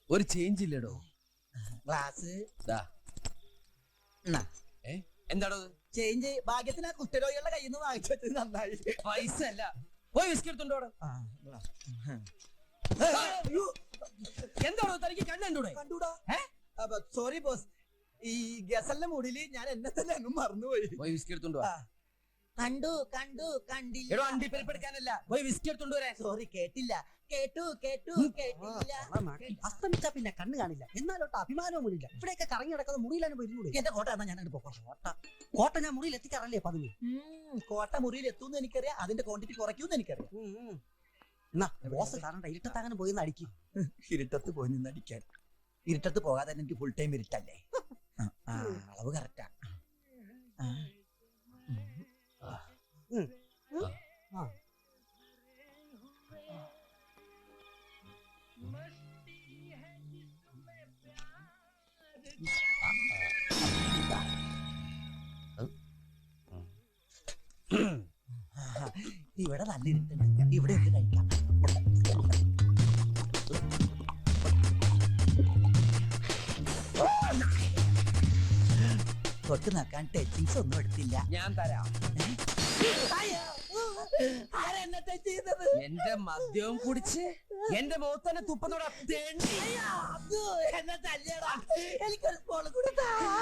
ഒരു change ഇല്ലടോ. Glass ദാ. എന്താടോ ചേഞ്ച്? ഭാഗ്യത്തിന് ആ കുഷ്ഠരോഗികളുടെ കയ്യിൽ നിന്ന് വാങ്ങിച്ചു വെച്ചത് നന്നായി. പൈസ അല്ല, പോയി വിസ്കി എടുത്തോണ്ടോ. എന്താണോ തനിക്ക് കണ്ണൂടെ? കണ്ടൂടാ. സോറി ബോസ്, ഈ ഗസലിന്റെ മൂടില് ഞാൻ എന്നെ തന്നെ അങ്ങ് മറന്നുപോയി. പോയി വിസ്കി എടുത്തോണ്ടോ. കണ്ടു കണ്ടു കണ്ടില്ല. അണ്ടിപ്പരിപ്പെടുക്കാനല്ല, പോയി വിസ്കി എടുത്തോണ്ട് വരാൻ. സോറി, കേട്ടില്ല. കേട്ടു കേട്ടു കേട്ടില്ല. അസ്തമിച്ചാ പിന്നെ കണ്ണ് കാണില്ല, എന്നാലോട്ട് അഭിമാനവും ഇല്ല. ഇവിടെയൊക്കെ കറങ്ങി കിടക്കുന്ന മുറിയിലാണ് പോയിരുന്നൂടെ? എന്റെ കോട്ട എന്നാ ഞാൻ പോകാം. കോട്ട ഞാൻ മുറിയിൽ എത്തിക്കാറല്ലേ പതിവ്. കോട്ട മുറിയിൽ എത്തുമെന്ന് എനിക്കറിയാം, അതിന്റെ ക്വാണ്ടിറ്റി കുറയ്ക്കുമെന്ന് എനിക്കറിയാം. എന്നാ ബോസ് കാരണം ഇരുട്ടത്താങ്ങനെ പോയി അടിക്കും. ഇരുട്ടത്ത് പോയി നിന്ന് അടിക്കാൻ. ഇരുട്ടത്ത് പോകാതെ എനിക്ക് ഫുൾ ടൈം ഇരുട്ടല്ലേ. അളവ് കറക്റ്റാ. ഇവിടെ നല്ല ഇരുട്ടുണ്ട്, ഇവിടെ എന്ത് കഴിക്കാം. തൊട്ട് നോക്കാൻ ടച്ചിങ്സ് ഒന്നും എടുത്തില്ല. ഞാൻ തരാം. എന്റെ മദ്യവും കുടിച്ച് എന്റെ മുഖത്തന്നെ തുപ്പത്തോടെ എന്നെ തല്ലിയടാ. എനിക്കൊരു സ്പോൾ കൂടെ.